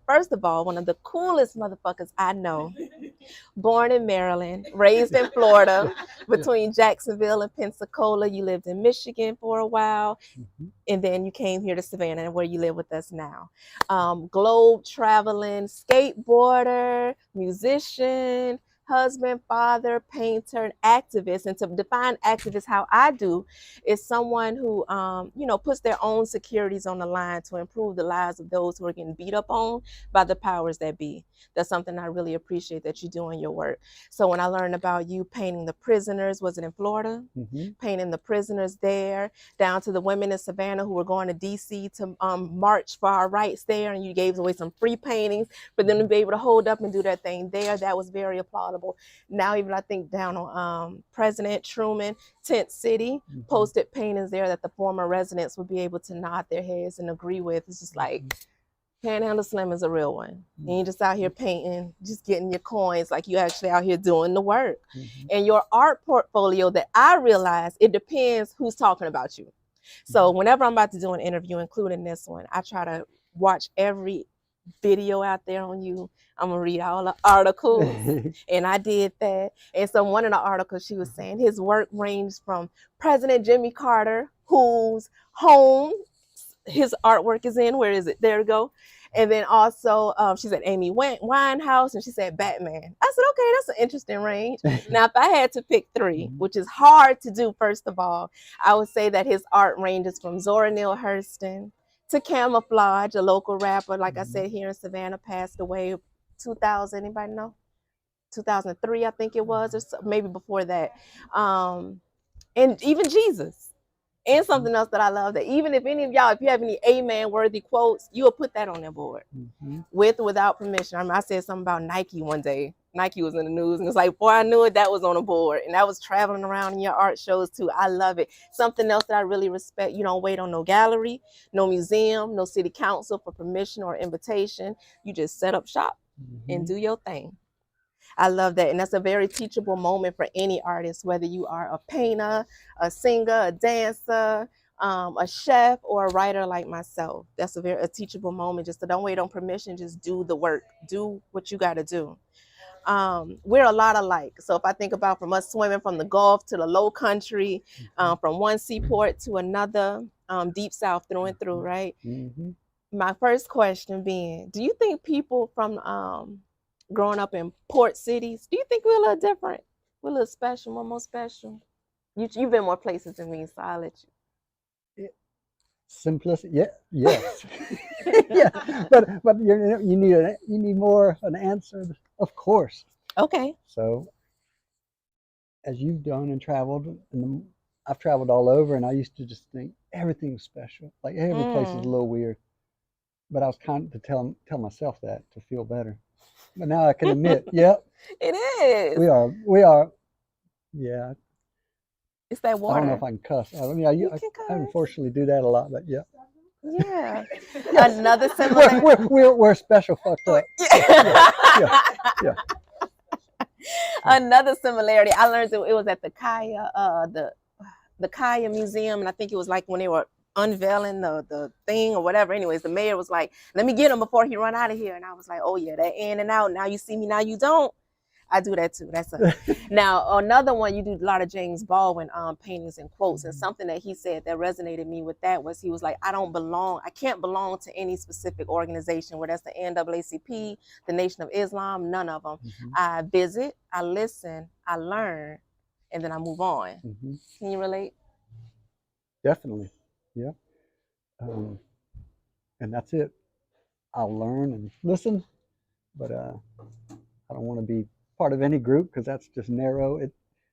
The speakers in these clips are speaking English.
First of all, one of the coolest motherfuckers I know. Born in Maryland, raised in Florida, between Jacksonville and Pensacola. You lived in Michigan for a while, and then you came here to Savannah, where you live with us now. Globe traveling, skateboarder, musician, husband, father, painter, and activist. And to define activist how I do is someone who, puts their own securities on the line to improve the lives of those who are getting beat up on by the powers that be. That's something I really appreciate that you do in your work. So when I learned about you painting the prisoners, was it in Florida? Painting the prisoners there, down to the women in Savannah who were going to DC to march for our rights there, and you gave away some free paintings for them to be able to hold up and do their thing there. That was very applaudable. Now even I think down on President Truman, Tent City, posted paintings there that the former residents would be able to nod their heads and agree with. It's just like, Panhandle Slim is a real one. You ain't just out here painting, just getting your coins, like you actually out here doing the work. And your art portfolio, that I realize, it depends who's talking about you. So whenever I'm about to do an interview, including this one, I try to watch every video out there on you. I'm gonna read all the articles. And I did that. And so one of the articles, she was saying his work ranged from President Jimmy Carter, whose home his artwork is in. Where is it? There we go. And then also, she said Amy Winehouse, and she said Batman. I said, okay, that's an interesting range. Now, if I had to pick three, which is hard to do, first of all, I would say that his art ranges from Zora Neale Hurston to Camouflage, a local rapper, like I said, here in Savannah, passed away 2000. Anybody know? 2003, I think it was, or so, maybe before that. And even Jesus. And something else that I love, that even if any of y'all, if you have any amen worthy quotes, you will put that on their board, with or without permission. I mean, I said something about Nike one day. Nike was in the news, and it's like, boy, I knew it, that was on a board. And that was traveling around in your art shows too. I love it. Something else that I really respect, you don't wait on no gallery, no museum, no city council for permission or invitation. You just set up shop and do your thing. I love that. And that's a very teachable moment for any artist, whether you are a painter, a singer, a dancer, a chef, or a writer like myself. That's a teachable moment. Just don't wait on permission, just do the work. Do what you got to do. We're a lot alike. So if I think about from us swimming from the Gulf to the low country, from one seaport to another, deep South through and through, right? My first question being, do you think people from growing up in port cities, do you think we're a little different? We're a little special, more special? You've been more places than me, so I'll let you. Simplicity, yes. But you need more an answer, of course. Okay. So as you've done and traveled, and I've traveled all over, and I used to just think everything's special, like every place is a little weird. But I was kind of to tell myself that to feel better. But now I can admit, yep, it is. We are, yeah. It's that water. I don't know if I can cuss. I mean, I unfortunately do that a lot, but yeah. Yeah. Another similar. We're special fucked up. Yeah. Another similarity I learned that it was at the Kaya, the Kaya Museum, and I think it was like when they were unveiling the thing or whatever. Anyways, the mayor was like, let me get him before he run out of here. And I was like, oh yeah, that in and out. Now you see me, now you don't. I do that too. Now another one, you do a lot of James Baldwin paintings and quotes, and something that he said that resonated me with that was, he was like, I can't belong to any specific organization, whether that's the NAACP, the Nation of Islam, none of them. I visit, I listen, I learn, and then I move on. Can you relate? Definitely. Yeah. And that's it. I'll learn and listen, but I don't want to be part of any group, because that's just narrow.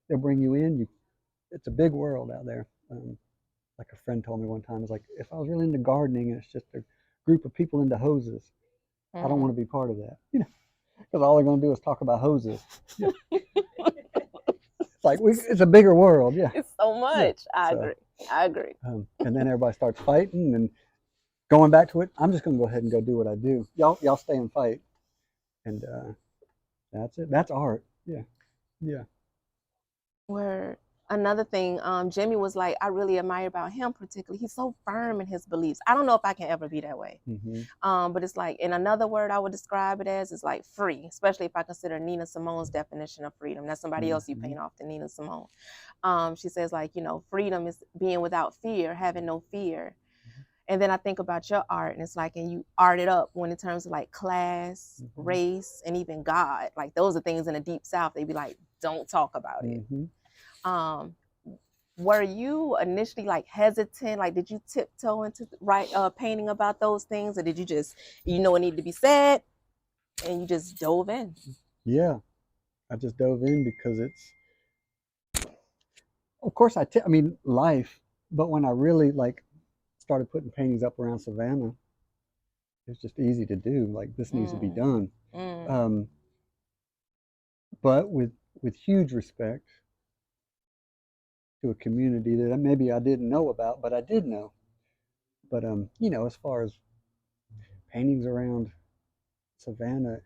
They'll bring you in. It's a big world out there. Like a friend told me one time, it's like, if I was really into gardening and it's just a group of people into hoses, I don't want to be part of that. Because all they're going to do is talk about hoses. Yeah. It's like it's a bigger world. Yeah. It's so much. Yeah. I agree. And then everybody starts fighting and going back to it. I'm just going to go ahead and go do what I do. Y'all stay and fight. And that's it. That's art. Yeah. Word. Another thing, Jimmy was like, I really admire about him particularly. He's so firm in his beliefs. I don't know if I can ever be that way. But it's like, in another word I would describe it as is like free, especially if I consider Nina Simone's definition of freedom. That's somebody else you paint off to Nina Simone. She says, like, you know, freedom is being without fear, having no fear. And then I think about your art, and it's like, and you art it up when in terms of like class, race, and even God. Like, those are things in the Deep South. They'd be like, don't talk about it. Were you initially like hesitant? Like, did you tiptoe into painting about those things, or did you just, you know, it needed to be said, and you just dove in? Yeah, I just dove in because it's, of course, I mean, life. But when I really like started putting paintings up around Savannah, it's just easy to do. Like, this needs to be done. But with huge respect to a community that maybe I didn't know about, but I did know. But you know, as far as paintings around Savannah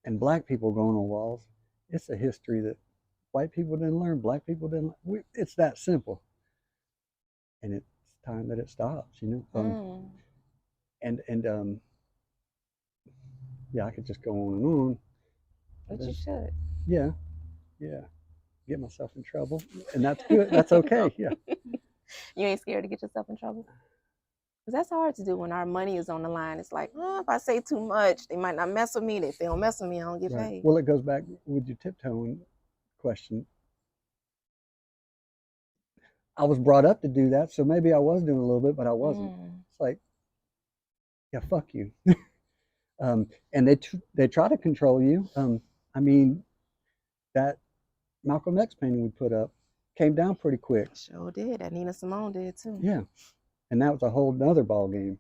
and black people going on walls, it's a history that white people didn't learn, black people didn't. It's that simple, and it's time that it stops. You know, and yeah, I could just go on and on. But you should. Yeah, yeah. Get myself in trouble, and that's good. That's okay. Yeah. You ain't scared to get yourself in trouble? Because that's hard to do when our money is on the line. It's like, oh, if I say too much, they might not mess with me. If they don't mess with me, I don't get paid. Well, it goes back with your tiptoeing question. I was brought up to do that, so maybe I was doing a little bit, but I wasn't. It's like, yeah, fuck you. And they try to control you. I mean, that Malcolm X painting we put up came down pretty quick. Sure did. And Nina Simone did too. Yeah, and that was a whole nother ball game.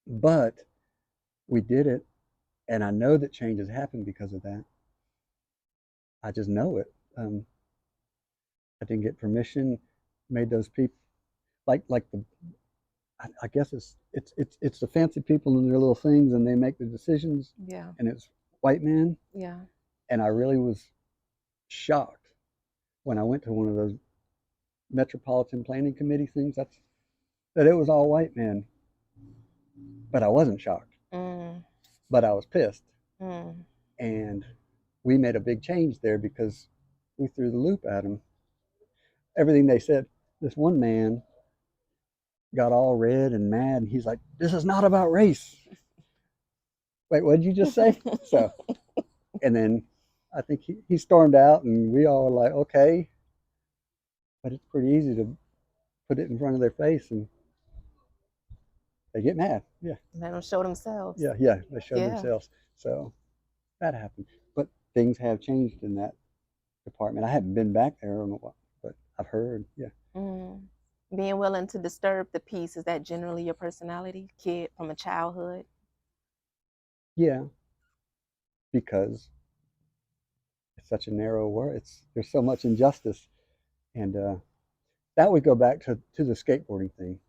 But we did it, and I know that change has happened because of that. I just know it. I didn't get permission. Made those people like the. I guess it's the fancy people and their little things, and they make the decisions. Yeah. And it's white men. Yeah. And I really was shocked when I went to one of those Metropolitan Planning Committee things. That it was all white men. But I wasn't shocked. But I was pissed. And we made a big change there because we threw the loop at them. Everything they said, this one man got all red and mad, and he's like, "This is not about race." Wait, what did you just say? So, and then I think he stormed out, and we all were like, okay. But it's pretty easy to put it in front of their face, and they get mad. Yeah. And they don't show themselves. Yeah, they show themselves. So that happened. But things have changed in that department. I haven't been back there in a while, but I've heard. Yeah. Being willing to disturb the peace, is that generally your personality, kid from a childhood? Yeah, because it's such a narrow world. There's so much injustice, and that would go back to the skateboarding thing.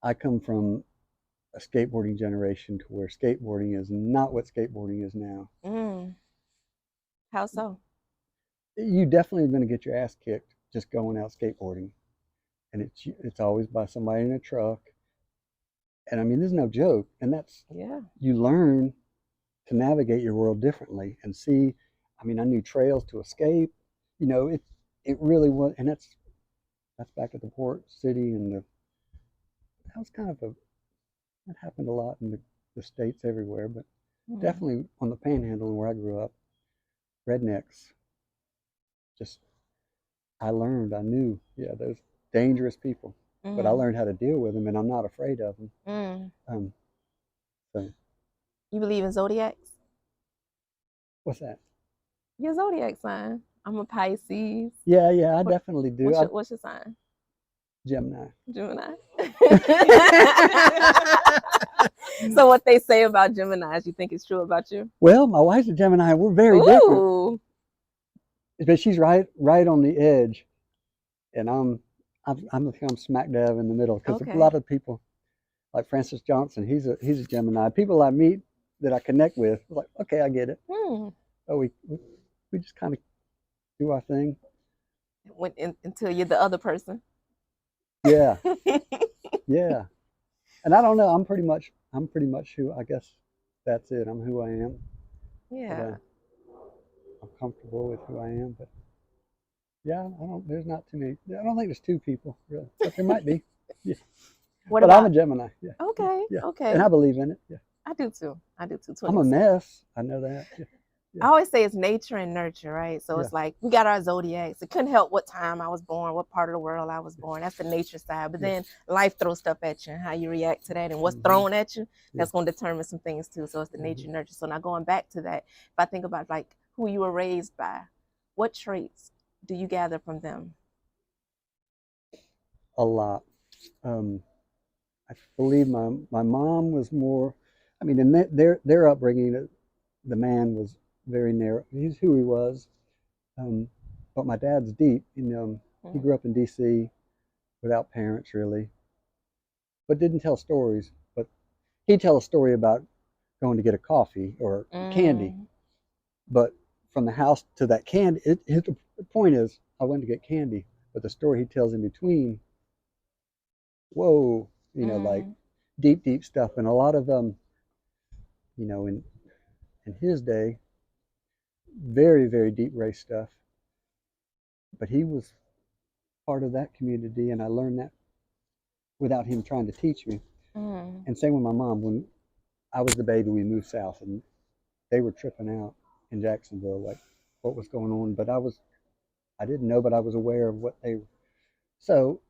I come from a skateboarding generation to where skateboarding is not what skateboarding is now. How so? You definitely are going to get your ass kicked just going out skateboarding, and it's always by somebody in a truck. And I mean, there's no joke, and that's you learn to navigate your world differently and see. I mean, I knew trails to escape. You know, it really was, and that's back at the port city, and that was kind of that happened a lot in the states everywhere, but definitely on the Panhandle where I grew up, rednecks. Just I knew, those dangerous people, but I learned how to deal with them, and I'm not afraid of them. So, you believe in zodiacs? What's that? Your zodiac sign. I'm a Pisces. Yeah, I definitely do. What's your sign? Gemini. So what they say about Geminis, you think it's true about you? Well, my wife's a Gemini. We're very different. But she's right on the edge, and I'm smack dab in the middle, because a lot of people, like Francis Johnson, he's a Gemini. People I meet that I connect with, like, okay, I get it. But we just kind of do our thing. until you're the other person. Yeah, yeah. And I don't know. I'm pretty much who I guess that's it. I'm who I am. But Yeah. I'm comfortable with who I am. But yeah, I don't. There's not too many. I don't think there's two people really, but there might be. Yeah. What But I'm about? a Gemini. Yeah, yeah, Okay, yeah. And I okay. believe in it. Yeah. I do too. I do too, to an I'm a extent. mess. I know that. Yeah, I yeah, always say it's nature and nurture, right? So yeah, it's like we got our zodiacs. It couldn't help what time I was born, what part of the world I was born. That's the nature side. But yeah. then life throws stuff at you and how you react to that and what's Hmm. thrown at you, Yeah. that's going to determine some things too. So it's the nature Hmm. and nurture. So now going back to that, if I think about like who you were raised by, what traits do you gather from them? A lot. Um, I believe my mom was more. I mean, in their upbringing, the man was very narrow. He's who he was. Um, but my dad's deep. He Mm. grew up in D.C. without parents really, but didn't tell stories. But he'd tell a story about going to get a coffee or candy. Mm. But from the house to that candy, the point is, I went to get candy. But the story he tells in between, whoa, like Mm. deep, deep stuff. And a lot of, in his day, very, very deep race stuff. But he was part of that community, and I learned that without him trying to teach me. Mm. And same with my mom. When I was the baby, we moved south, and they were tripping out in Jacksonville, like what was going on. But I didn't know, but I was aware of what they. So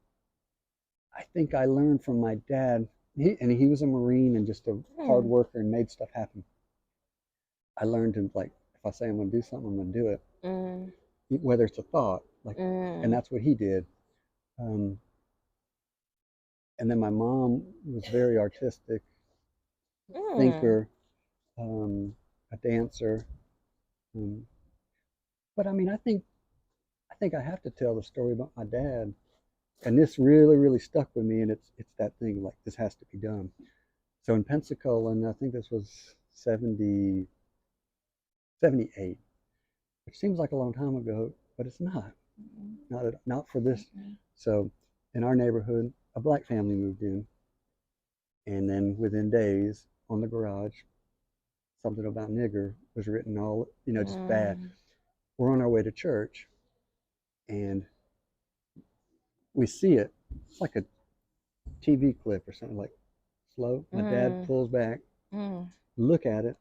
I think I learned from my dad. He was a Marine and just a hard Mm. worker and made stuff happen. I learned to like if I say I'm going to do something, I'm going to do it, Mm. whether it's a thought, like, and Mm. that's what he did. Um, and then my mom was very artistic, Mm. thinker, um, a dancer. Um, but I mean, I think I have to tell the story about my dad, and this really, really stuck with me. And it's that thing like this has to be done. So in Pensacola, and I think this was 78, which seems like a long time ago, but it's not. Not for this. Mm. So in our neighborhood, a black family moved in, and then within days on the garage, something about nigger was written all, just bad. Mm. We're on our way to church, and we see it. It's like a TV clip or something like slow. My dad Mm. pulls back, Mm. look at it.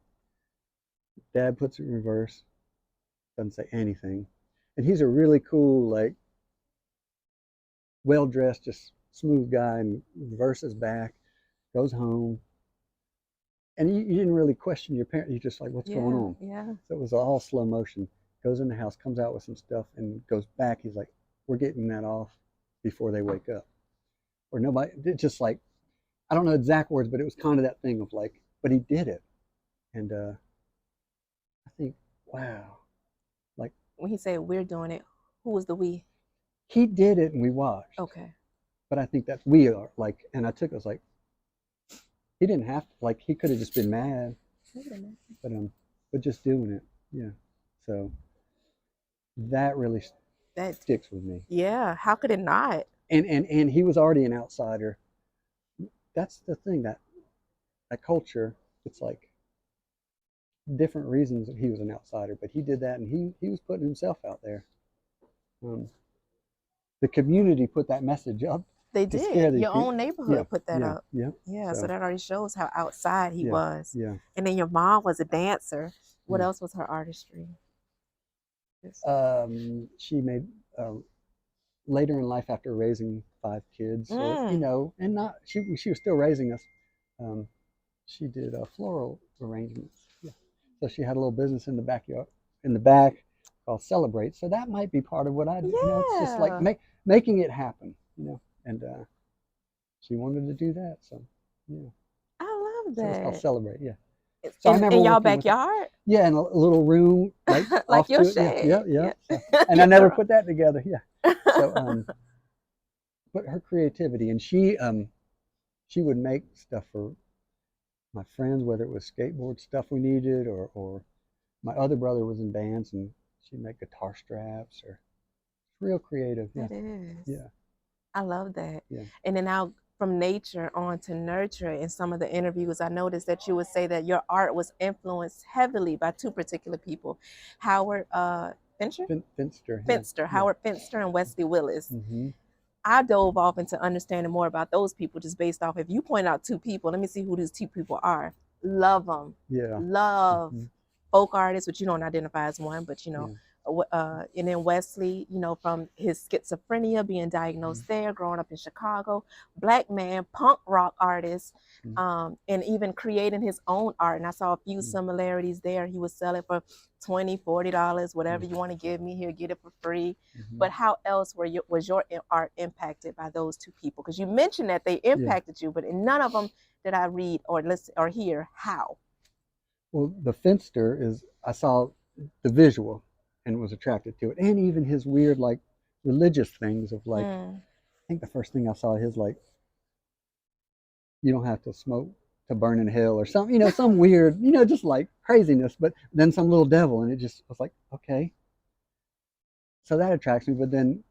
Dad puts it in reverse, doesn't say anything. And he's a really cool, like, well dressed, just smooth guy, and reverses back, goes home. And you didn't really question your parent. You're just like, what's going Yeah, on? yeah. So it was all slow motion. Goes in the house, comes out with some stuff, and goes back. He's like, we're getting that off before they wake up. Or nobody, it's just like, I don't know exact words, but it was kind of that thing of like, but he did it. And I think, wow, like When he said we're doing it, who was the we? he did it and we watched. Okay. But I think that's we are like, and I took us like, he didn't have to, like, he could have just been mad, but but just doing it, yeah. So that really That sticks with me. yeah, how could it not? And he was already an outsider. That's the thing that culture. It's like different reasons that he was an outsider, but he did that, and he was putting himself out there. Um, the community put that message up They to scare did. these Your people. own Yeah, neighborhood put that yeah, up. yeah. Yeah, so So that already shows how outside he yeah, was. yeah, And then your mom was a dancer. What yeah. else was her artistry? She made later in life after raising 5 kids, or Mm. and not she was still raising us. Um, she did floral arrangements. Yeah. So she had a little business in the backyard, in the back, called Celebrate. So that might be part of what I do. It's just like Yeah. making it happen. And she wanted to do that. So yeah. I love So it's called that. Celebrate. Yeah. It's So I remember in y'all working with her. backyard? Yeah, in a little room like Like off your to it. Yeah, yeah, shed. yeah. Yeah. So, and I never put that together. Yeah. So but her creativity, and she would make stuff for my friends, whether it was skateboard stuff we needed, or my other brother was in bands, and she'd make guitar straps or real creative. Yeah. It is. Yeah. I love that. Yeah. And then now from nature on to nurture, in some of the interviews, I noticed that you would say that your art was influenced heavily by two particular people, Howard Fincher? Finster. Yeah. Finster, Howard Finster and Wesley Willis. Mm-hmm. I dove off into understanding more about those people just based off, if you point out two people, let me see who these two people are. Love them. Yeah. Love Mm-hmm. folk artists, which you don't identify as one, but Yeah. and then Wesley, from his schizophrenia, being diagnosed Mm-hmm. there, growing up in Chicago, black man, punk rock artist, Mm-hmm. and even creating his own art. And I saw a few similarities there. He would sell it for $20, $40, whatever you want to give me here, get it for free. Mm-hmm. But how else was your art impacted by those two people? Because you mentioned that they impacted you, but in none of them did I read or listen or hear how. Well, the Finster is, I saw the visual and was attracted to it, and even his weird like religious things of like, I think the first thing I saw his like, you don't have to smoke to burn in hell or something, some weird, just like craziness, but then some little devil, and it just was like, okay, so that attracts me. But then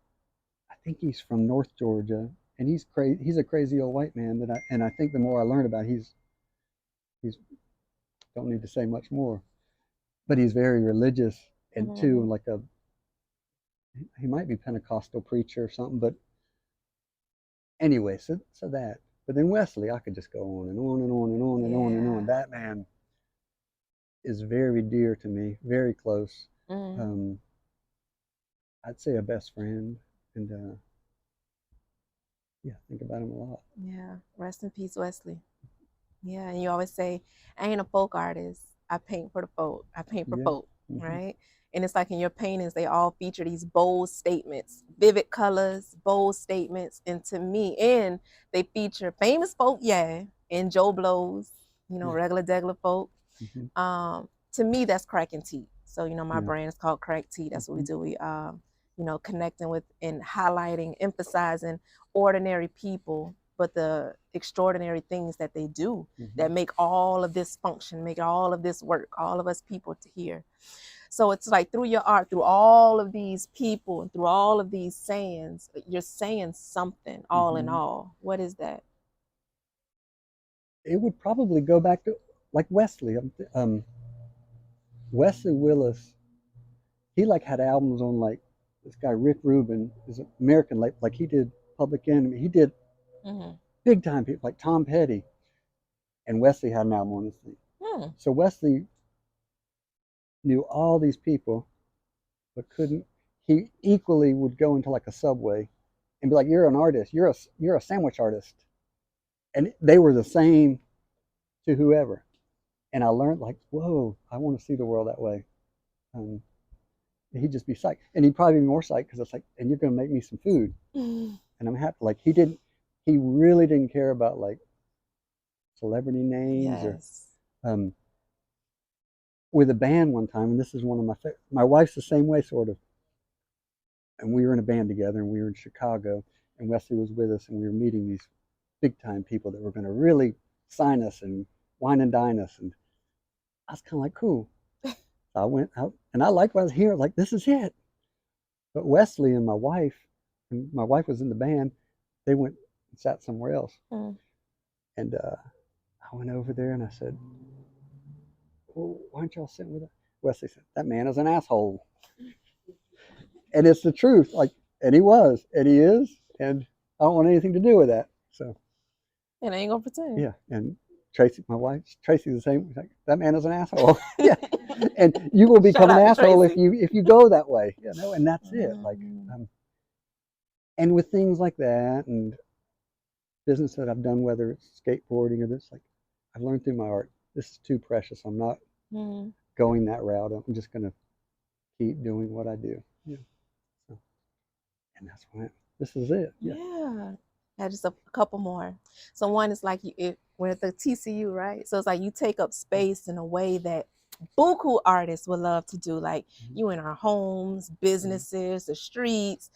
I think he's from North Georgia, and he's crazy. He's a crazy old white man and I think the more I learn about, he's don't need to say much more, but he's very religious, and too like he might be Pentecostal preacher or something. But anyway, so that. But then Wesley, I could just go on and on and on and on and on and on. That man is very dear to me, very close. I'd say a best friend, and yeah, think about him a lot. Yeah, rest in peace, Wesley. Yeah, and you always say, I ain't a folk artist. I paint for the folk. I paint for folk, right? And it's like in your paintings, they all feature these bold statements, vivid colors, bold statements. And to me, and they feature famous folk, and Joe Blows, regular degular folk. To me, that's cracking tea. So, my brand is called Crack Tea. That's what we do. We, connecting with and highlighting, emphasizing ordinary people, but the extraordinary things that they do that make all of this function, make all of this work, all of us people to hear. So it's like through your art, through all of these people, and through all of these sayings, you're saying something all in all. What is that? It would probably go back to like Wesley. Wesley Willis, he like had albums on like this guy Rick Rubin is American, like he did Public Enemy. He did big time people like Tom Petty, and Wesley had an album on his thing. So Wesley knew all these people, but couldn't. He equally would go into like a Subway and be like, "You're an artist. You're a sandwich artist," and they were the same to whoever. And I learned like, whoa, I want to see the world that way. He'd just be psyched, and he'd probably be more psyched because it's like, and you're going to make me some food, and I'm happy. Like he really didn't care about like celebrity names or. With a band one time, and this is one of my wife's the same way sort of, and we were in a band together, and we were in Chicago, and Wesley was with us, and we were meeting these big time people that were going to really sign us and wine and dine us, and I was kind of like, cool. So I went out, and I liked what I was hearing, like this is it. But Wesley and my wife was in the band, they went and sat somewhere else, and I went over there and I said, well, why aren't y'all sitting with us? Wesley said, that man is an asshole. And it's the truth. Like, and he was, and he is, and I don't want anything to do with that. So. And I ain't gonna pretend. Yeah. And Tracy, my wife, Tracy's the same. Like, that man is an asshole. Yeah. And you will become an asshole if you go that way. And that's it. Like, and with things like that and business that I've done, whether it's skateboarding or this, like I've learned through my art, this is too precious. I'm not going that route. I'm just going to keep doing what I do. Yeah. So, and that's why this is it. Yeah. Yeah, just a couple more. So one is like we're at the TCU, right? So it's like you take up space in a way that buku artists would love to do. Like you in our homes, businesses, the streets,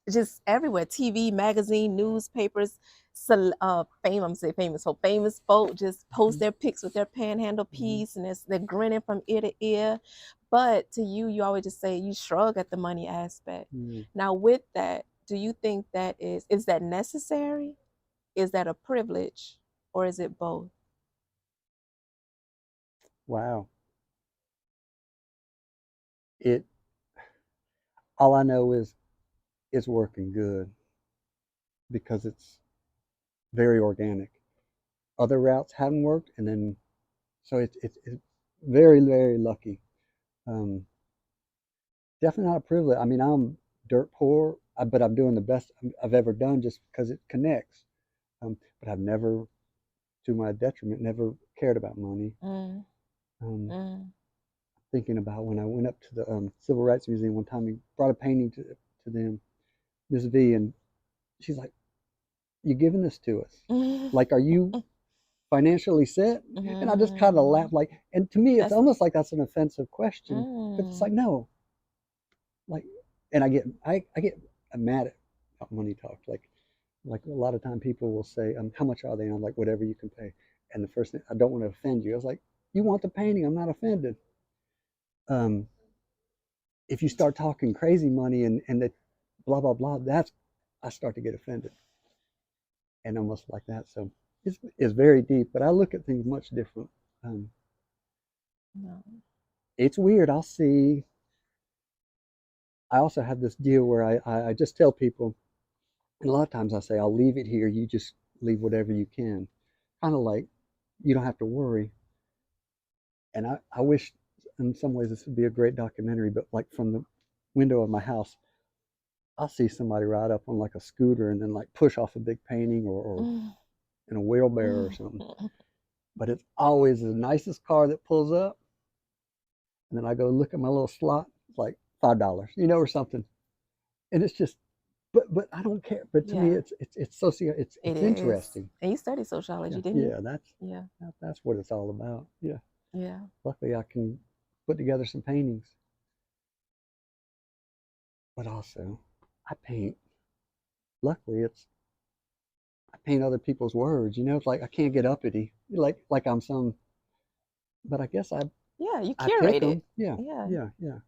just everywhere, TV, magazine, newspapers. famous folk just post their pics with their panhandle piece, and they're grinning from ear to ear. But to you, you always just say you shrug at the money aspect. Now, with that, do you think that is that necessary? Is that a privilege, or is it both? Wow. It all I know is it's working good because it's very organic. Other routes haven't worked, and then so it's very, very lucky. Um, Definitely not a privilege. I mean, I'm dirt poor, but I'm doing the best I've ever done just because it connects. But I've never, to my detriment, never cared about money. Mm, Um, mm, Thinking about when I went up to the Civil Rights Museum one time, he brought a painting to them, Miss V, and she's like, "You giving this to us? mm, Like, are you financially set?" And I just kind of mm. laughed, like, and to me, it's That's almost like that's an offensive question, but it's mm, like, no, like, and I get mad at money talk, like a lot of time people will say, how much are they? And I'm like, whatever you can pay. And the first thing, I don't want to offend you. I was like, you want the painting? I'm not offended. Um, if you start talking crazy money and the blah blah blah, that's I start to get offended and almost like that. So it's very deep, but I look at things much different. Um, no. it's weird. I'll see. I also have this deal where I just tell people, and a lot of times I say, I'll leave it here. You just leave whatever you can. Kind of like you don't have to worry. And I wish in some ways this would be a great documentary, but like from the window of my house, I'll see somebody ride up on like a scooter and then like push off a big painting or Mm, in a wheelbarrow or something. mm. But it's always the nicest car that pulls up. And then I go look at my little slot, it's like $5, or something. And it's just, but I don't care. But to me, Yeah, it's socio, it it's is. interesting. And you studied sociology, Yeah, didn't you? yeah, Yeah, that's what it's all about. Yeah. yeah. Luckily, I can put together some paintings, but also I paint. Luckily, it's I paint other people's words. It's like I can't get uppity, like I'm some. But I guess Yeah, you I pick curate it. them. Yeah, Yeah. yeah, yeah.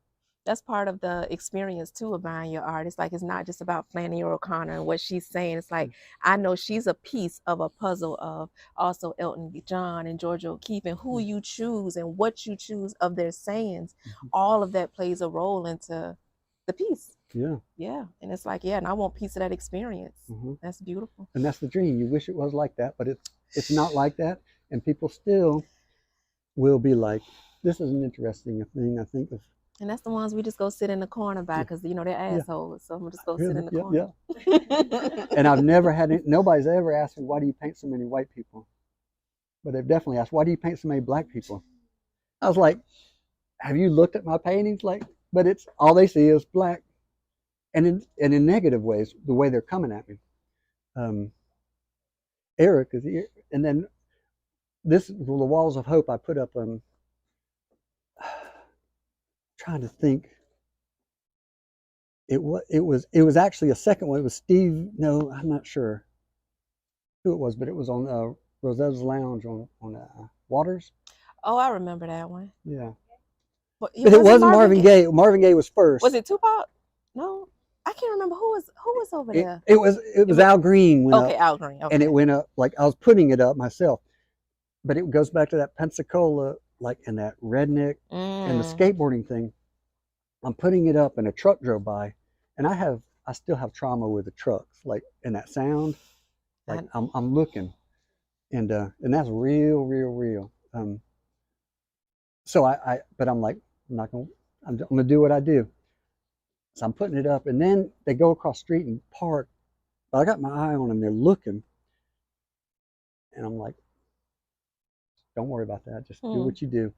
That's part of the experience too of buying your art. It's like it's not just about Flannery O'Connor and what she's saying. It's like I know she's a piece of a puzzle of also Elton John and Georgia O'Keeffe, and who you choose and what you choose of their sayings. Mhm. All of that plays a role into the piece. Yeah. Yeah. And it's like, yeah, and I want a piece of that experience. Hmm. That's beautiful. And that's the dream. You wish it was like that, but it's not like that. And people still will be like, "This is an interesting thing." I think of. And that's the ones we just go sit in the corner by Yeah, because they're yeah, assholes. So I'm gonna just go sit in really, the yeah, corner. yeah. And I've never had nobody's ever asked me, "Why do you paint so many white people?" But they've definitely asked, "Why do you paint so many black people?" I was like, "Have you looked at my paintings?" Like, but it's all they see is black, and in negative ways, the way they're coming at me. Um, Eric is here, and then this the walls of hope I put up. Trying to think. It was actually a second one. It was Steve. No, I'm not sure who it was, but it was on Rosetta's Lounge on Waters. Oh, I remember that one. Yeah, But but it was it wasn't Marvin Marvin Gaye? Gaye. Marvin Gaye was Was first. it Tupac? No, I can't remember who was over It there. it was it It was was Al Green went okay, up, Al Green. and it Okay. went up like I was putting it up myself. But it goes back to that Pensacola, like in that redneck and the Mm. skateboarding thing. I'm putting it up, and a truck drove by, and I still have trauma with the trucks, like in that sound. Like I, I'm looking, and that's real, real, real. So but I'm like, I'm not gonna, I'm gonna do what I do. So I'm putting it up, and then they go across the street and park. But I got my eye on them. They're looking, and I'm like, don't worry about that. Just do mm. what you do.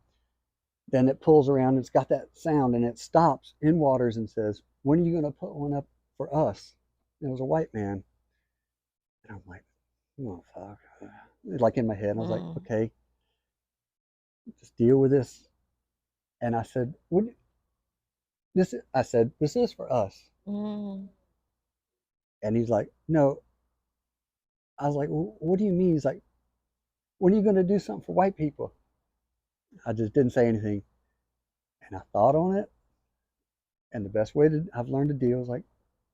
Then it pulls around, and it's got that sound, and it stops in Waters and says, "When are you gonna put one up for us?" And it was a white man, and I'm like, oh fuck, like in my head. And I was like, Mm. okay, just deal with this. And I said, what? I said, this is for us. Mm. And he's like, no, I was like, well, what do you mean? He's like, when are you going to do something for white people? I just didn't say anything. And I thought on it. And the best way I've learned to deal is like,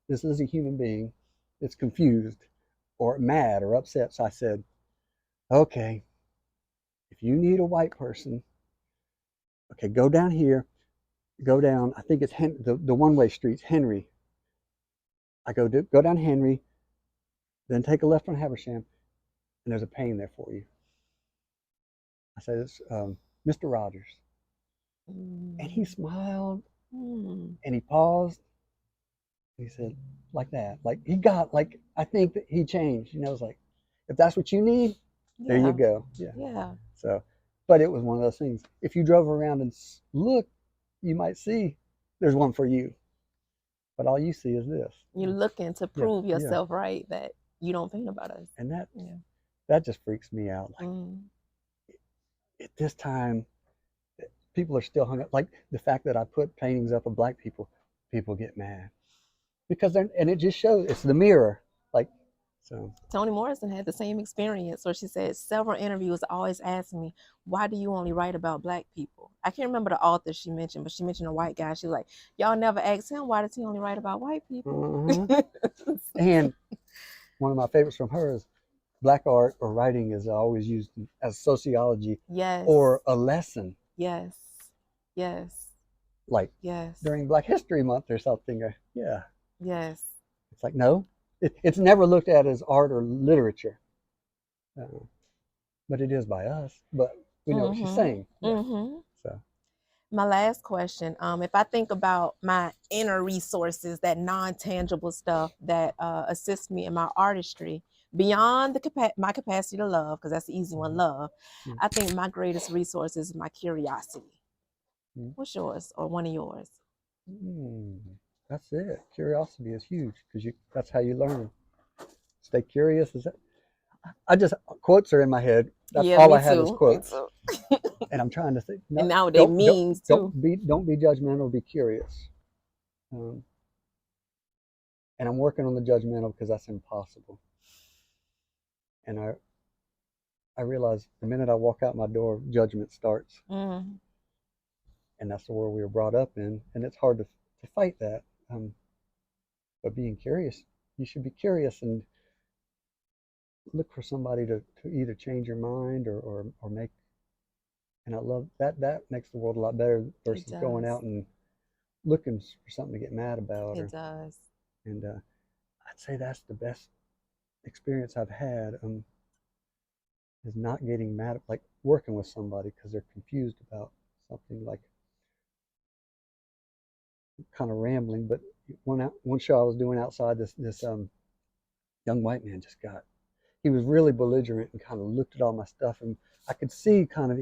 this is a human being that's confused or mad or upset. So I said, okay, if you need a white person, okay, go down here, go down, I think it's the one-way streets, Henry. I go down Henry, then take a left on Habersham, and there's a pain there for you. I said, it's Mr. Rogers. And he smiled, and he paused. He said, like that. Like he got, like, I think that he changed. You know, it's like, if that's what you need, there you go. Yeah. Yeah. So, but it was one of those things. If you drove around and look, you might see there's one for you. But all you see is this. You're looking to prove yourself right, that you don't think about us. And that just freaks me out. Like, at this time, people are still hung up. Like the fact that I put paintings up of black people, people get mad. Because and it just shows, it's the mirror. Like, so. Toni Morrison had the same experience where she said several interviewers always ask me, why do you only write about black people? I can't remember the author she mentioned, but she mentioned a white guy. She was like, y'all never asked him, why does he only write about white people? And one of my favorites from her is, black art or writing is always used as sociology or a lesson. Yes. Like during Black History Month or something. Yes. It's like, no, it's never looked at as art or literature. But it is by us. But we know what she's saying. So, my last question, if I think about my inner resources, that non-tangible stuff that assists me in my artistry, beyond my capacity to love, because that's the easy one, love, I think my greatest resource is my curiosity. What's yours, or one of yours? That's it. Curiosity is huge, because that's how you learn. Stay curious. Quotes are in my head. That's all I have is quotes. And I'm trying to think. No, and now they means too. Don't be judgmental. Be curious. And I'm working on the judgmental, because that's impossible. And I realize the minute I walk out my door, judgment starts. And that's the world we were brought up in, and it's hard to fight that. But being curious, you should be curious and look for somebody to either change your mind or make. And I love that. That makes the world a lot better versus going out and looking for something to get mad about. It does. And I'd say that's the best experience I've had. Is not getting mad, like working with somebody because they're confused about something, like kind of rambling. But one show I was doing outside, this young white man he was really belligerent and kind of looked at all my stuff, and I could see kind of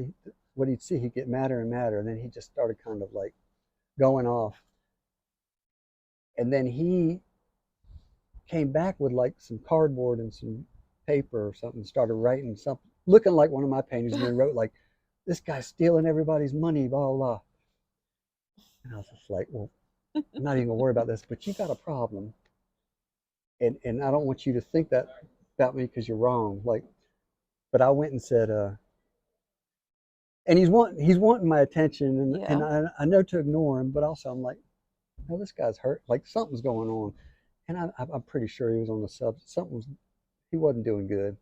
what he'd see. He'd get madder and madder, and then he just started kind of like going off. And then he came back with like some cardboard and some paper or something, started writing something looking like one of my paintings, and then wrote like, "This guy's stealing everybody's money, blah, blah, blah." And I was just like, well, I'm not even gonna worry about this, but you got a problem. And I don't want you to think that about me because you're wrong. Like, but I went and said, and he's wanting my attention, and I know to ignore him, but also I'm like, no, this guy's hurt. Like something's going on, and I'm pretty sure he was on the subject. He wasn't doing good.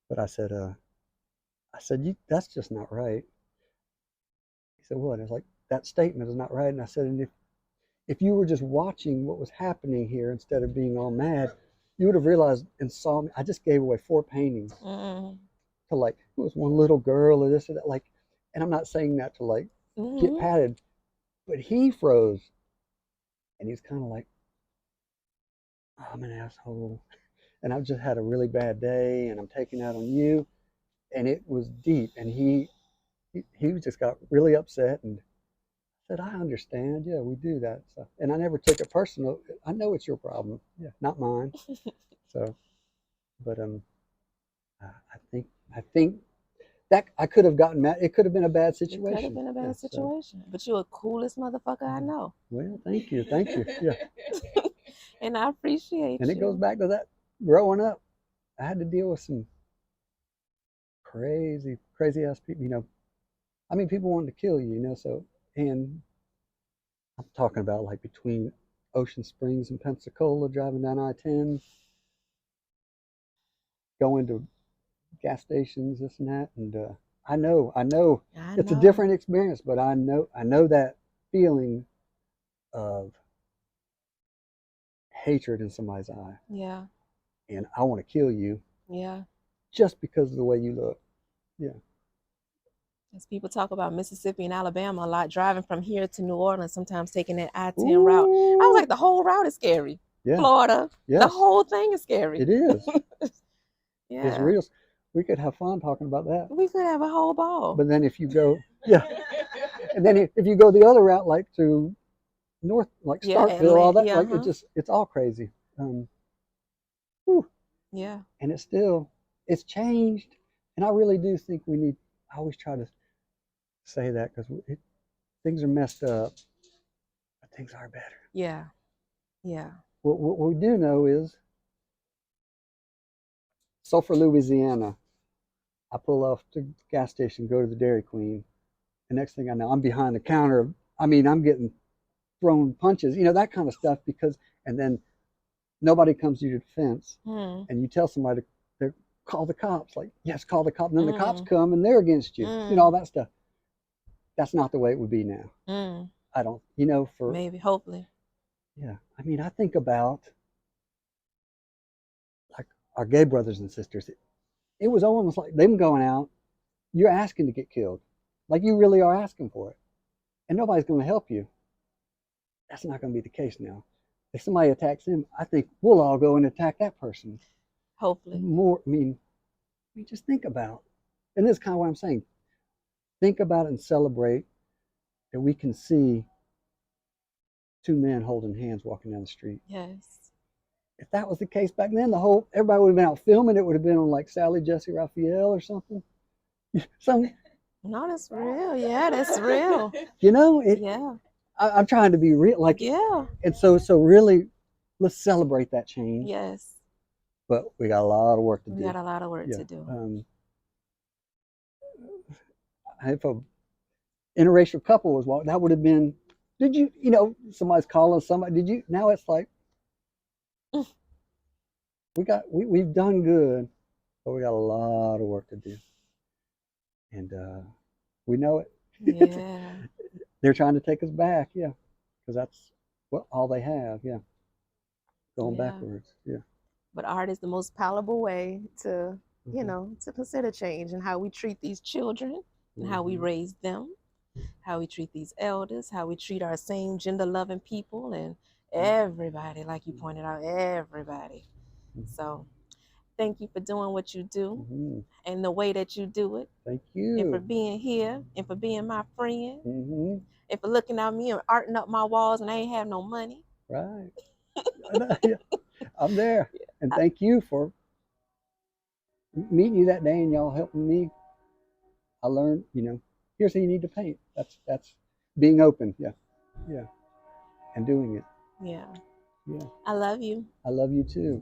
But I said, that's just not right. He said, what? It's like, that statement is not right. And I said, and if you were just watching what was happening here instead of being all mad, you would have realized and saw me. I just gave away 4 paintings to like, it was one little girl or this or that. Like, and I'm not saying that to like get patted, but he froze, and he's kind of like, oh, I'm an asshole, and I've just had a really bad day, and I'm taking out on you. And it was deep, and he just got really upset and said, I understand. Yeah, we do that stuff. And I never took it personal. I know it's your problem. Yeah, not mine. So, but I think that I could have gotten mad. It could have been a bad situation. It could have been a bad situation. But you're the coolest motherfucker I know. Well, thank you. Yeah. And I appreciate and it goes back to that growing up. I had to deal with some crazy ass people. I mean, people wanting to kill you. So and I'm talking about like between Ocean Springs and Pensacola, driving down I-10, going to gas stations, this and that, and I know, I it's a know. different experience, but I know that feeling of hatred in somebody's eye, Yeah. and I want to kill you Yeah. just because of the way you look. Yeah. As people talk about Mississippi and Alabama a lot, driving from here to New Orleans, sometimes taking that I-10 route. I was Ooh. like, the whole route is scary. Yeah. Florida, the Yes. whole thing is scary. It is. It's Yeah. real. We could have fun talking about that. We could have a whole ball. But then if you go, yeah, and then if you go the other route, like to north, like Yeah, Starkville, all Atlanta. that, Yeah, like it's all crazy. Whew. yeah, And it's changed, and I really do think we need. I always try to say that because things are messed up, but things are better. yeah, yeah. What we do know is, Sulphur, Louisiana. I pull off to the gas station, go to the Dairy Queen. The next thing I know, I'm behind the counter. I mean, I'm getting thrown punches, that kind of stuff. And then nobody comes to your defense, Mm, and you tell somebody to call the cops. Like, yes, call the cops. And then the cops mm, come and they're against you. All mm, that stuff. That's not the way it would be now. mm. I don't, for, Maybe, hopefully. yeah. I mean, I think about like our gay brothers and sisters. It was almost like them going out. You're asking to get killed, like you really are asking for it, and nobody's going to help you. That's not going to be the case now. If somebody attacks him, I think we'll all go and attack that person. Hopefully. More, just think about, and this is kind of what I'm saying. Think about it and celebrate that we can see two men holding hands walking down the street. Yes. If that was the case back then, everybody would have been out filming. It would have been on like Sally Jesse Raphael or something. Some, No, that's real. Yeah, that's real. it. Yeah. I'm trying to be real, like, Yeah. and so really, let's celebrate that change. Yes. But we got a lot of work to We do. got a lot of work Yeah. to do. If a interracial couple was walking, that would have been. Did you, somebody's calling somebody? Did you? Now it's like we've done good, but we got a lot of work to do, and we know it. Yeah. They're trying to take us back, yeah, because that's all they have, yeah. Going Yeah. backwards, yeah. But art is the most palatable way to, Mm-hmm. to consider change and how we treat these children and how we Mm-hmm. raise them, how we treat these elders, how we treat our same gender loving people and everybody, like you pointed out, everybody. So thank you for doing what you do Mm-hmm. and the way that you do it, Thank and for you. being here, and for being my friend, Mm-hmm. and for looking at me and arting up my walls and I ain't have no money. Right. Yeah, I'm there, and thank you for meeting you that day and y'all helping me. I learned, here's how you need to paint. That's being open, yeah, yeah, and doing it. Yeah. Yeah. I love you. I love you too.